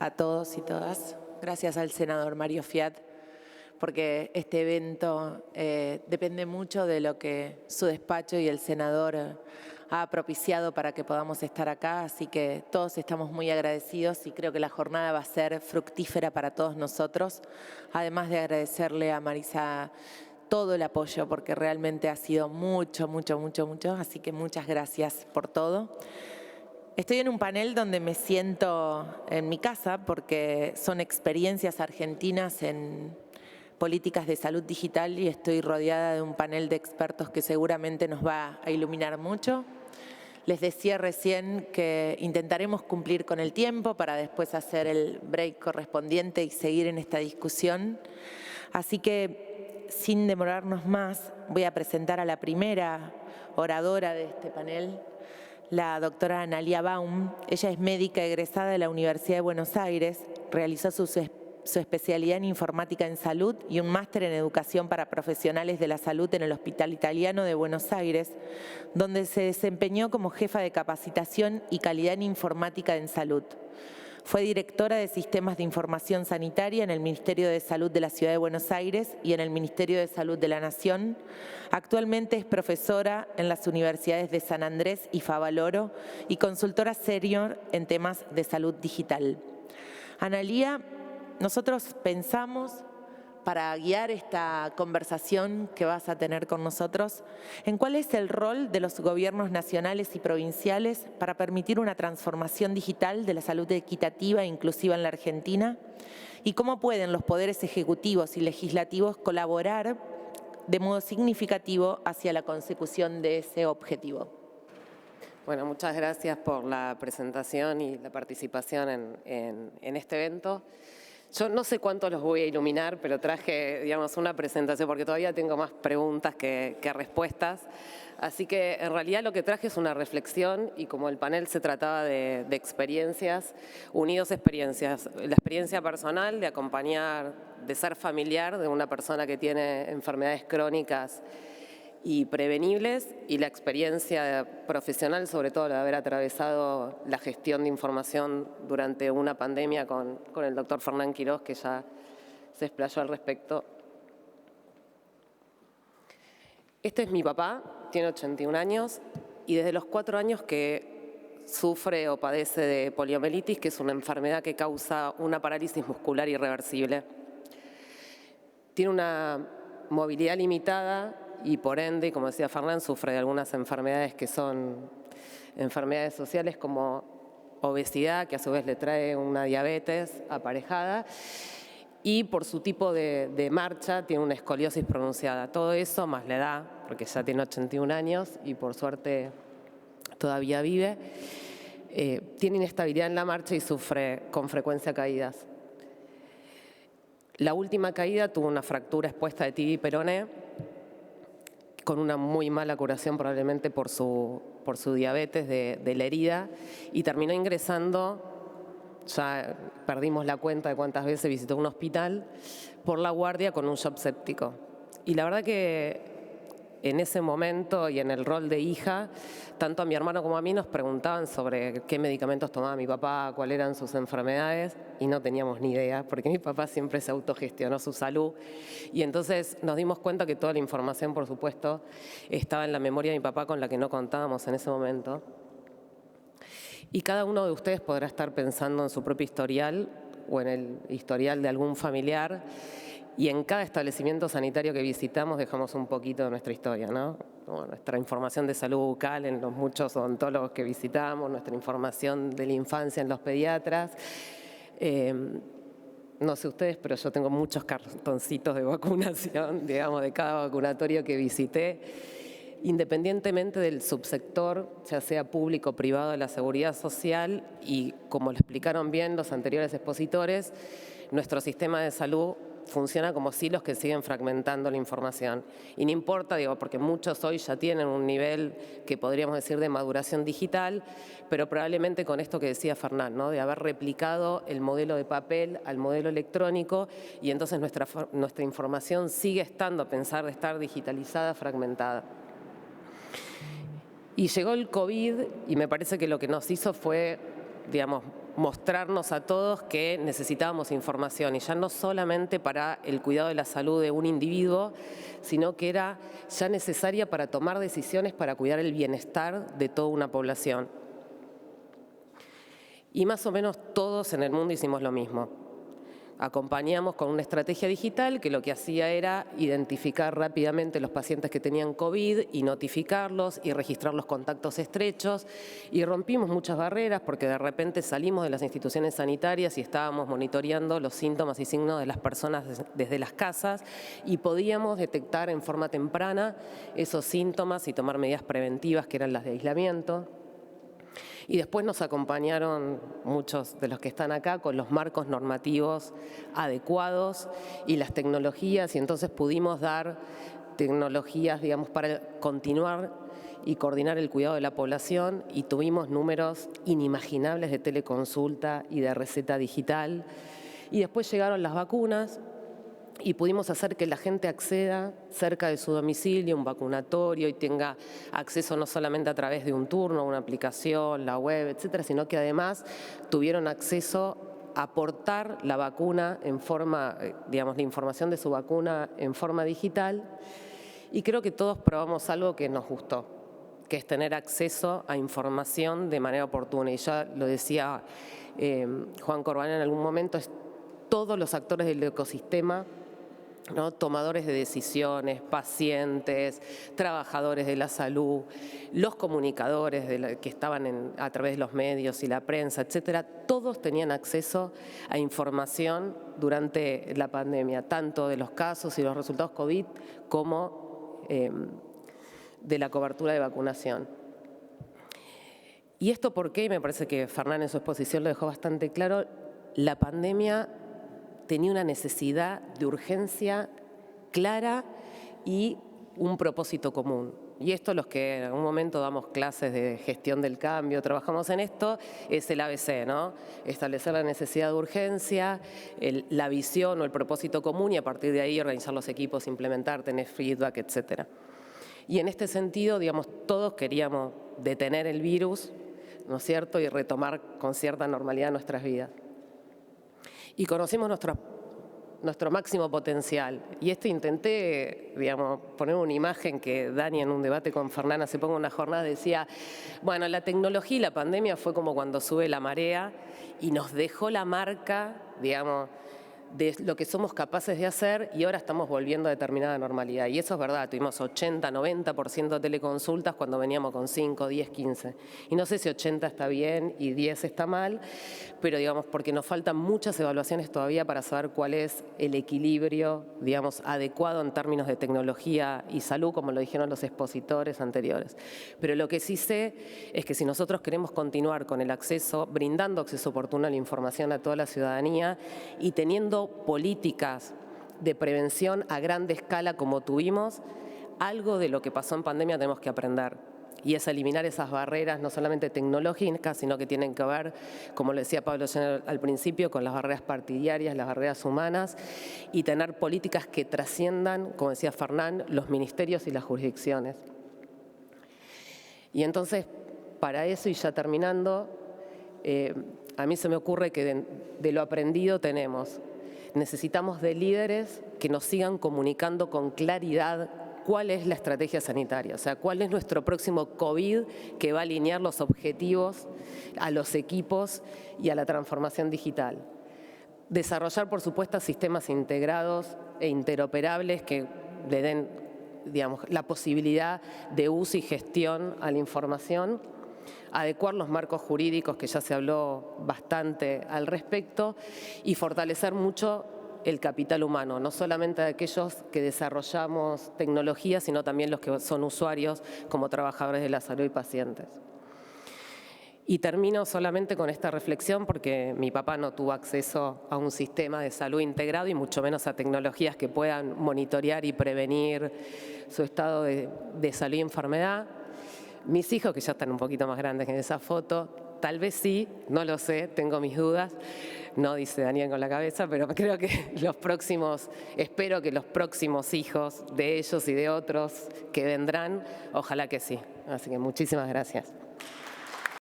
a todos y todas. Gracias al senador Mario Fiat, porque este evento depende mucho de lo que su despacho y el senador ha propiciado para que podamos estar acá, así que todos estamos muy agradecidos y creo que la jornada va a ser fructífera para todos nosotros, además de agradecerle a Marisa todo el apoyo, porque realmente ha sido mucho, así que muchas gracias por todo. Estoy en un panel donde me siento en mi casa porque son experiencias argentinas en políticas de salud digital y estoy rodeada de un panel de expertos que seguramente nos va a iluminar mucho. Les decía recién que intentaremos cumplir con el tiempo para después hacer el break correspondiente y seguir en esta discusión. Así que, sin demorarnos más, voy a presentar a la primera oradora de este panel, la doctora Analia Baum. Ella es médica egresada de la Universidad de Buenos Aires, realizó su especialidad en informática en salud y un máster en educación para profesionales de la salud en el Hospital Italiano de Buenos Aires, donde se desempeñó como jefa de capacitación y calidad en informática en salud. Fue directora de Sistemas de Información Sanitaria en el Ministerio de Salud de la Ciudad de Buenos Aires y en el Ministerio de Salud de la Nación. Actualmente es profesora en las universidades de San Andrés y Favaloro y consultora senior en temas de salud digital. Analia, nosotros pensamos, para guiar esta conversación que vas a tener con nosotros, en cuál es el rol de los gobiernos nacionales y provinciales para permitir una transformación digital de la salud equitativa e inclusiva en la Argentina y cómo pueden los poderes ejecutivos y legislativos colaborar de modo significativo hacia la consecución de ese objetivo. Bueno, muchas gracias por la presentación y la participación en este evento. Yo no sé cuánto los voy a iluminar, pero traje, digamos, una presentación porque todavía tengo más preguntas que respuestas. Así que en realidad lo que traje es una reflexión y como el panel se trataba de experiencias, unidos experiencias. La experiencia personal de acompañar, de ser familiar de una persona que tiene enfermedades crónicas y prevenibles y la experiencia profesional, sobre todo la de haber atravesado la gestión de información durante una pandemia con el doctor Fernán Quirós, que ya se explayó al respecto. Este es mi papá, tiene 81 años y desde los 4 años que sufre o padece de poliomielitis, que es una enfermedad que causa una parálisis muscular irreversible. Tiene una movilidad limitada y por ende, como decía Fernán, sufre de algunas enfermedades que son enfermedades sociales como obesidad, que a su vez le trae una diabetes aparejada, y por su tipo de marcha tiene una escoliosis pronunciada. Todo eso más la edad, porque ya tiene 81 años y por suerte todavía vive, tiene inestabilidad en la marcha y sufre con frecuencia caídas. La última caída tuvo una fractura expuesta de tibia y peroné, con una muy mala curación probablemente por su diabetes de la herida, y terminó ingresando, ya perdimos la cuenta de cuántas veces visitó un hospital, por la guardia con un shock séptico. Y la verdad que en ese momento y en el rol de hija, tanto a mi hermano como a mí nos preguntaban sobre qué medicamentos tomaba mi papá, cuáles eran sus enfermedades, y no teníamos ni idea, porque mi papá siempre se autogestionó su salud. Y entonces nos dimos cuenta que toda la información, por supuesto, estaba en la memoria de mi papá, con la que no contábamos en ese momento. Y cada uno de ustedes podrá estar pensando en su propio historial o en el historial de algún familiar, y en cada establecimiento sanitario que visitamos dejamos un poquito de nuestra historia, ¿no? Como nuestra información de salud bucal en los muchos odontólogos que visitamos, nuestra información de la infancia en los pediatras. No sé ustedes, pero yo tengo muchos cartoncitos de vacunación, digamos, de cada vacunatorio que visité, independientemente del subsector, ya sea público o privado de la seguridad social, y como lo explicaron bien los anteriores expositores, nuestro sistema de salud funciona como silos que siguen fragmentando la información. Y no importa, digo, porque muchos hoy ya tienen un nivel que podríamos decir de maduración digital, pero probablemente con esto que decía Fernán, ¿no? De haber replicado el modelo de papel al modelo electrónico, y entonces nuestra información sigue estando, a pesar de estar digitalizada, fragmentada. Y llegó el COVID y me parece que lo que nos hizo fue, digamos, mostrarnos a todos que necesitábamos información, y ya no solamente para el cuidado de la salud de un individuo, sino que era ya necesaria para tomar decisiones para cuidar el bienestar de toda una población. Y más o menos todos en el mundo hicimos lo mismo. Acompañamos con una estrategia digital que lo que hacía era identificar rápidamente los pacientes que tenían COVID y notificarlos y registrar los contactos estrechos, y rompimos muchas barreras porque de repente salimos de las instituciones sanitarias y estábamos monitoreando los síntomas y signos de las personas desde las casas, y podíamos detectar en forma temprana esos síntomas y tomar medidas preventivas que eran las de aislamiento. Y después nos acompañaron muchos de los que están acá con los marcos normativos adecuados y las tecnologías, y entonces pudimos dar tecnologías, digamos, para continuar y coordinar el cuidado de la población, y tuvimos números inimaginables de teleconsulta y de receta digital. Y después llegaron las vacunas y pudimos hacer que la gente acceda cerca de su domicilio a un vacunatorio y tenga acceso no solamente a través de un turno, una aplicación, la web, etcétera, sino que además tuvieron acceso a aportar la vacuna en forma, digamos, la información de su vacuna en forma digital. Y creo que todos probamos algo que nos gustó, que es tener acceso a información de manera oportuna. Y ya lo decía Juan Corbalán en algún momento, es todos los actores del ecosistema, ¿no? Tomadores de decisiones, pacientes, trabajadores de la salud, los comunicadores que estaban a través de los medios y la prensa, etcétera, todos tenían acceso a información durante la pandemia, tanto de los casos y los resultados COVID como de la cobertura de vacunación. ¿Y esto por qué? Me parece que Fernán en su exposición lo dejó bastante claro. La pandemia tenía una necesidad de urgencia clara y un propósito común. Y esto, los que en algún momento damos clases de gestión del cambio, trabajamos en esto, es el ABC, ¿no? Establecer la necesidad de urgencia, la visión o el propósito común, y a partir de ahí organizar los equipos, implementar, tener feedback, etcétera. Y en este sentido, digamos, todos queríamos detener el virus, ¿no es cierto?, y retomar con cierta normalidad nuestras vidas. Y conocimos nuestro máximo potencial. Y intenté, digamos, poner una imagen que Dani en un debate con Fernán hace poco en una jornada decía, bueno, la tecnología y la pandemia fue como cuando sube la marea y nos dejó la marca, digamos, de lo que somos capaces de hacer, y ahora estamos volviendo a determinada normalidad. Y eso es verdad, tuvimos 80, 90% de teleconsultas cuando veníamos con 5, 10, 15. Y no sé si 80 está bien y 10 está mal, pero digamos, porque nos faltan muchas evaluaciones todavía para saber cuál es el equilibrio, digamos, adecuado en términos de tecnología y salud, como lo dijeron los expositores anteriores. Pero lo que sí sé es que si nosotros queremos continuar con el acceso, brindando acceso oportuno a la información a toda la ciudadanía y teniendo políticas de prevención a gran escala como tuvimos, algo de lo que pasó en pandemia tenemos que aprender, y es eliminar esas barreras no solamente tecnológicas, sino que tienen que ver, como lo decía Pablo al principio, con las barreras partidarias, las barreras humanas, y tener políticas que trasciendan, como decía Fernán, los ministerios y las jurisdicciones. Y entonces, para eso, y ya terminando, a mí se me ocurre que de lo aprendido necesitamos de líderes que nos sigan comunicando con claridad cuál es la estrategia sanitaria, o sea, cuál es nuestro próximo COVID que va a alinear los objetivos a los equipos y a la transformación digital. Desarrollar, por supuesto, sistemas integrados e interoperables que le den, digamos, la posibilidad de uso y gestión a la información, adecuar los marcos jurídicos, que ya se habló bastante al respecto, y fortalecer mucho el capital humano, no solamente de aquellos que desarrollamos tecnologías, sino también los que son usuarios como trabajadores de la salud y pacientes. Y termino solamente con esta reflexión porque mi papá no tuvo acceso a un sistema de salud integrado y mucho menos a tecnologías que puedan monitorear y prevenir su estado de salud y enfermedad. Mis hijos, que ya están un poquito más grandes que en esa foto, tal vez sí, no lo sé, tengo mis dudas. No dice Daniel con la cabeza, pero creo que espero que los próximos hijos de ellos y de otros que vendrán, ojalá que sí. Así que muchísimas gracias.